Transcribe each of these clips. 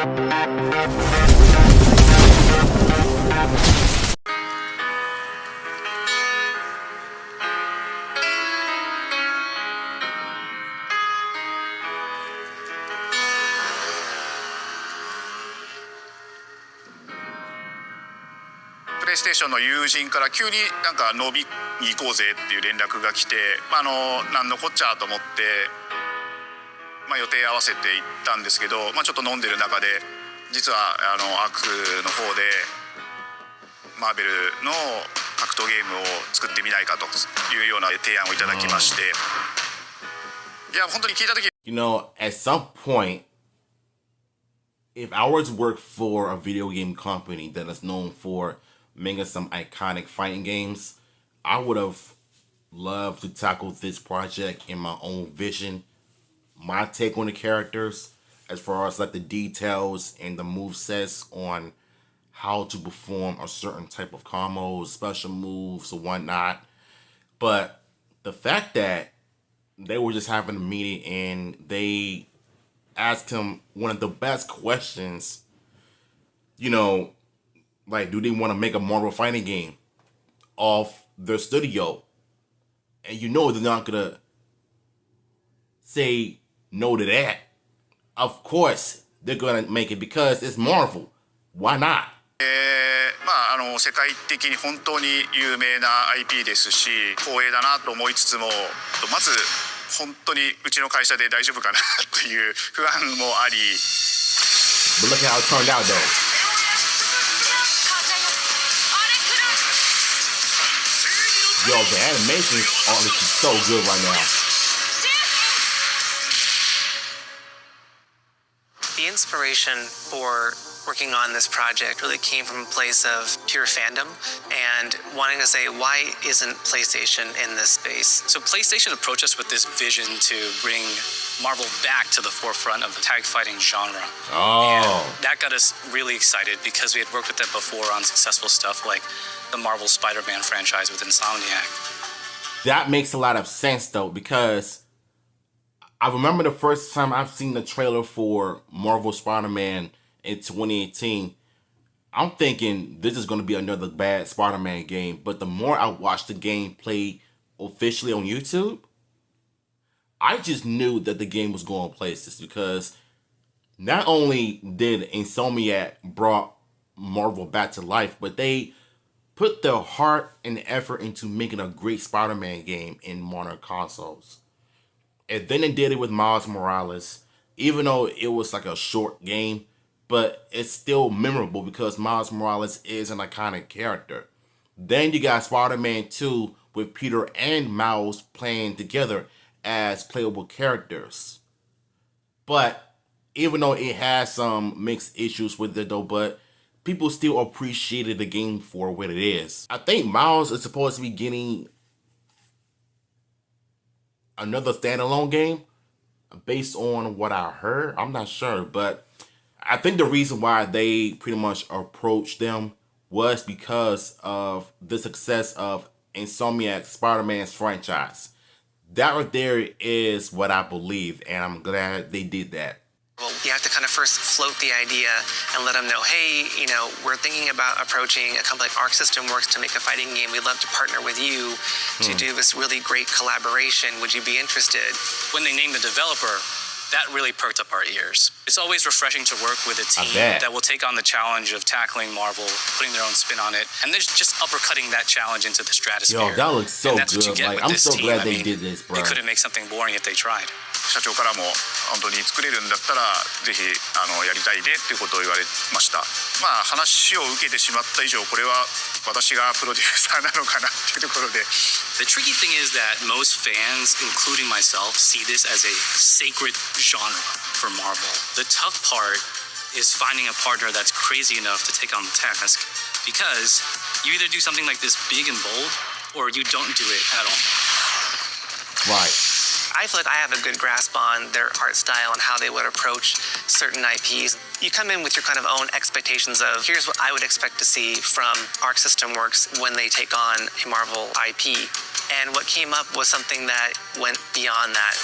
プレイステーションの友人から急になんか飲みに行こうぜっていう連絡が来て、なんのこっちゃと思って、予定合わせて行ったんですけど、ちょっと飲んでる中で実はアークの方でマーベルの格闘ゲームを作ってみないかというような提案をいただきまして、いや本当に聞いた時 You know, at some point, if I were to work for a video game company that is known for making some iconic fighting games, I would have loved to tackle this project in my own vision, my take on the characters, as far as like the details and the movesets on how to perform a certain type of combos, special moves, or whatnot. But the fact that they were just having a meeting and they asked him one of the best questions, you know, like, do they want to make a Marvel fighting game off their studio? And you know they're not going to say no to that. Of course, they're going to make it because it's Marvel. Why not? 世界的に本当に有名な IP ですし、光栄だなと思いつつも、まず本当にうちの会社で大丈夫かなという不安もあり。But look at how it turned out, though. Yo, the animation is so good right now. The inspiration for working on this project really came from a place of pure fandom and wanting to say, why isn't PlayStation in this space? So PlayStation approached us with this vision to bring Marvel back to the forefront of the tag fighting genre. Oh. And that got us really excited because we had worked with them before on successful stuff like the Marvel Spider-Man franchise with Insomniac. That makes a lot of sense, though, because I remember the first time I've seen the trailer for Marvel Spider-Man in 2018. I'm thinking this is going to be another bad Spider-Man game, but the more I watched the game play officially on YouTube, I just knew that the game was going places, because not only did Insomniac brought Marvel back to life, but they put their heart and effort into making a great Spider-Man game in modern consoles. And then they did it with Miles Morales, even though it was like a short game, but it's still memorable because Miles Morales is an iconic character. Then you got Spider-Man 2 with Peter and Miles playing together as playable characters. But even though it has some mixed issues with it though, but people still appreciated the game for what it is. I think Miles is supposed to be getting another standalone game based on what I heard. I'm not sure, but I think the reason why they pretty much approached them was because of the success of Insomniac's Spider-Man's franchise. That right there is what I believe, and I'm glad they did that. Well, you have to kind of first float the idea and let them know, hey, you know, we're thinking about approaching a company like Arc System Works to make a fighting game. We'd love to partner with you to do this really great collaboration. Would you be interested? When they named the developer, that really perked up our ears. It's always refreshing to work with a team that will take on the challenge of tackling Marvel, putting their own spin on it, and they're just uppercutting that challenge into the stratosphere. Yo, that looks so good. Like, I'm so glad they did this, bro. They couldn't make something boring if they tried. 社長からも本当に作れるんだったらぜひやりたいねっていうことを言われました。話を受けてしまった以上これは私がプロデューサーなのかなっていうところで。The tricky thing is that most fans, including myself, see this as a sacred genre for Marvel. The tough part is finding a partner that's crazy enough to take on the task, because you either do something like this big and bold or you don't do it at all. Right. I feel like I have a good grasp on their art style and how they would approach certain IPs. You come in with your kind of own expectations of, here's what I would expect to see from Arc System Works when they take on a Marvel IP. And what came up was something that went beyond that.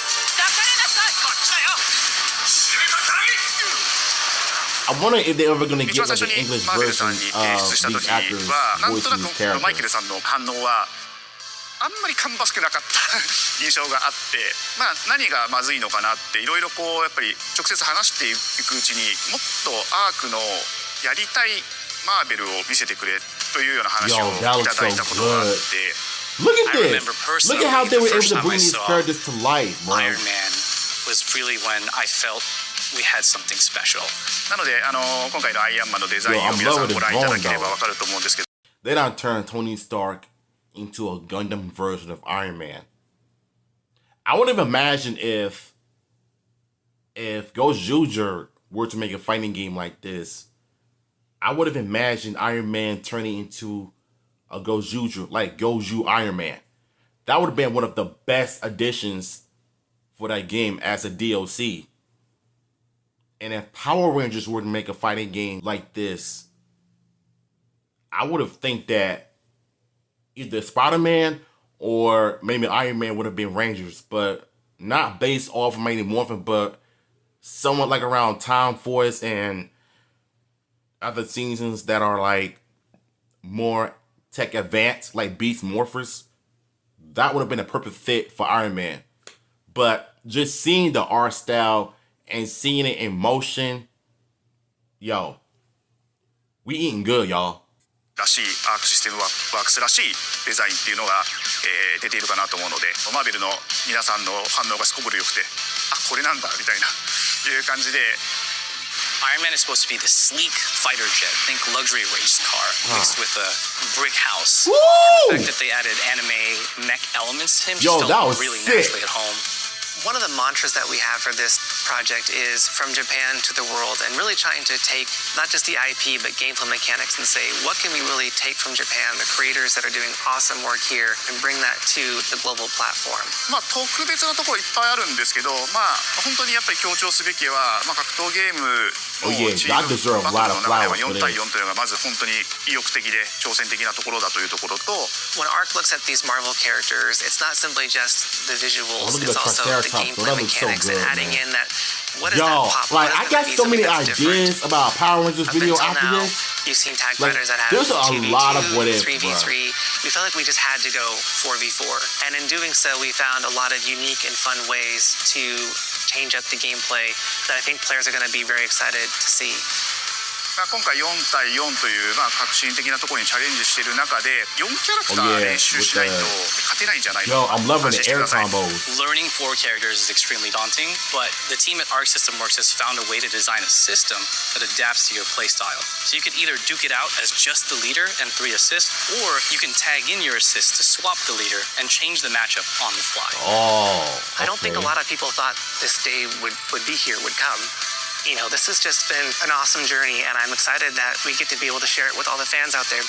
I wonder if they're ever gonna 一 get 番最 like 初 an に English マーベルさん version に of 出演した時 these actors はなんとな voicing く these マイケル characters. さんの反応はあんまり芳しくなかった印象があって、何がまずいのかなっていろいろこうやっぱり直接話していくうちにもっとアークのやりたいマーベルを見せてくれというような話を Yo, that いた looks だ so いたことがあって good. Look at I this. remember personally Look at how they the were able first to time bring I these saw characters to life, bro. Iron Man was really when I felt we had something special. なので今回のアイアンマンのデザインを皆さんご覧いただければ分かると思うんですけど They done turned Tony Stark into a Gundam version of Iron Man. I would have imagined if Ghost Juger were to make a fighting game like this, I would have imagined Iron Man turning into a Ghost Juger, like Goju Iron Man. That would have been one of the best additions for that game as a DLC. And if Power Rangers were to make a fighting game like this, I would have think that either Spider-Man or maybe Iron Man would have been Rangers, but not based off of Mighty Morphin, but somewhat like around Time Force and other seasons that are like more tech advanced, like Beast Morphers. That would have been a perfect fit for Iron Man. But just seeing the art style and seeing it in motion, yo, we eating good, y'all. らしいアークシステムワークスらしいデザインっていうのが、出ているかなと思うのでマーベルの皆さんの反応がすこぶるよくてこれなんだみたいないう感じで Iron Man is supposed to be the sleek fighter jet. Think luxury race car mixed with a brick house. Woo! The fact that they added anime mech elements to him Yo, just that felt was really sick. naturally at home. One of the mantras that we have for this project is from Japan to the world, and really trying to take not just the IP but gameplay mechanics and say, what can we really take from Japan, the creators that are doing awesome work here, and bring that to the global platform. 特別なところいっぱいあるんですけど本当にやっぱり強調すべきは、格闘ゲームの Oh, yeah, チー that ム deserve a バ lot トル of の中では flowers for 4対 this. 4というのがまず本当に意欲的で挑戦的なところだというところと When ARC looks at these Marvel characters, it's not simply just the visuals, look at it's the also the Triceratops. gameplay That looks so mechanics and good, adding man. in that what is Yo, that pop? like, What I is got gonna be so many something that's different? ideas about Power Rangers Up video until after now, this. you've seen tag Like, fighters that have there's a 2v2, lot of what ifs, 3v3. We felt like we just had to go 4v4. And in doing so, we found a lot of unique and fun ways to change up the gameplay that I think players are going to be very excited to see. 今回4対4という革新的なところにチャレンジしている中で4キャラクター練習しないと勝てないんじゃないの Yo, I'm loving 安 the 心してく air ださい combos. Learning 4 characters is extremely daunting, but the team at Arc System Works has found a way to design a system that adapts to your playstyle. So you can either duke it out as just the leader and 3 assists, or you can tag in your assists to swap the leader and change the matchup on the fly. Oh, I don't think a okay. lot of people thought this day would be here, would come. You know, this has just been an awesome journey, and I'm excited that we get to be able to share it with all the fans out there.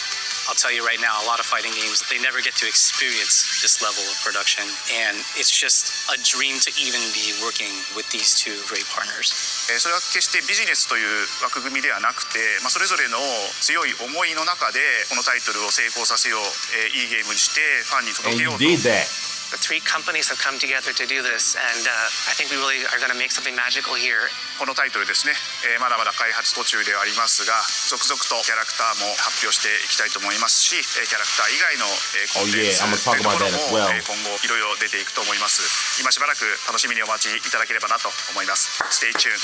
I'll tell you right now, a lot of fighting games, they never get to experience this level of production, and it's just a dream to even be working with these 2 great partners. それは決してビジネスという枠組みではなくて、それぞれの強い思いの中でこのタイトルを成功させよう、いいゲームにしてファンに届 And け you ようと did that. The 3 companies have come together to do this, and I think we really are going to make something magical here. このタイトルですね、まだまだ開発途中ではありますが続々とキャラクターも発表していきたいと思いますし、キャラクター以外のコンテンツ Oh, yeah, I'm gonna talk というとこ about ろ that も as well. 今後いろいろ出ていくと思います。今しばらく楽しみにお待ちいただければなと思います。Stay tuned.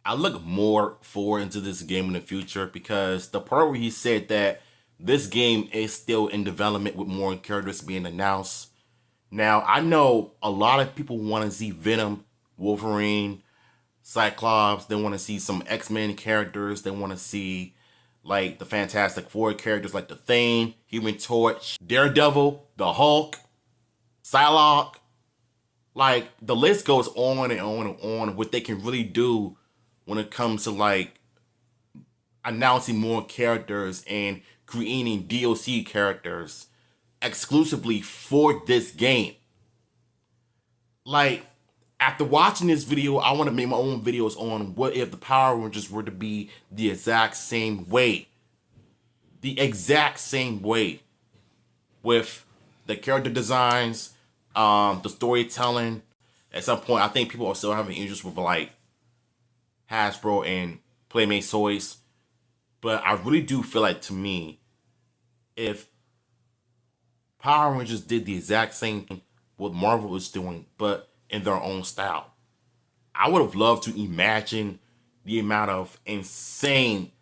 I look more forward into this game in the future because the part where he said that this game is still in development with more characters being announced. Now, I know a lot of people want to see Venom, Wolverine, Cyclops. They want to see some X-Men characters. They want to see like the Fantastic Four characters like the Thing, Human Torch, Daredevil, the Hulk, Psylocke. Like the list goes on and on and on what they can really do when it comes to like announcing more characters and creating DLC characters exclusively for this game. Like, After watching this video, I want to make my own videos on what if the Power Rangers were to be the exact same way. The exact same way. With the character designs, the storytelling. At some point, I think people are still having interest with like Hasbro and Playmate toys. But I really do feel like, to me, if Power Rangers did the exact same thing what Marvel is doing, but in their own style, I would have loved to imagine the amount of insane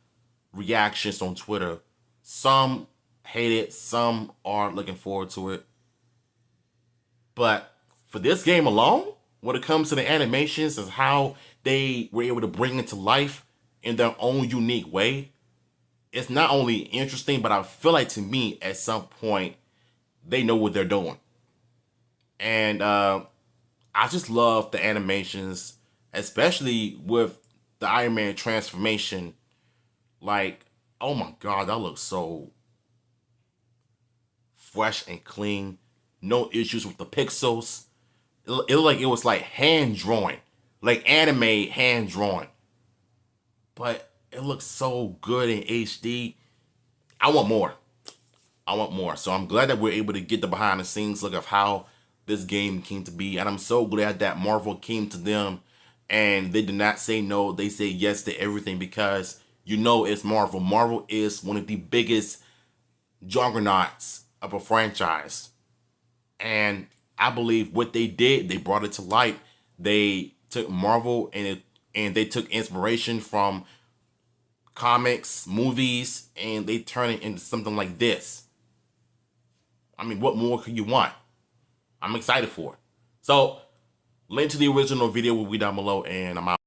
reactions on Twitter. Some hate it, some are looking forward to it. But for this game alone, when it comes to the animations and how they were able to bring it to life in their own unique way, it's not only interesting, but I feel like, to me, at some point, they know what they're doing. And I just love the animations, especially with the Iron Man transformation. Like, oh my God, that looks so fresh and clean. No issues with the pixels. It looked like it was like hand drawn, like anime hand drawn. But it looks so good in HD. I want more. I want more. So I'm glad that we're able to get the behind the scenes look of how this game came to be. And I'm so glad that Marvel came to them and they did not say no. They say yes to everything, because you know it's Marvel. Marvel is one of the biggest juggernauts of a franchise. And I believe what they did, they brought it to light. They took Marvel and they took inspiration from comics, movies, and they turn it into something like this. I mean, what more could you want? I'm excited for it. So, link to the original video will be down below, and I'm out.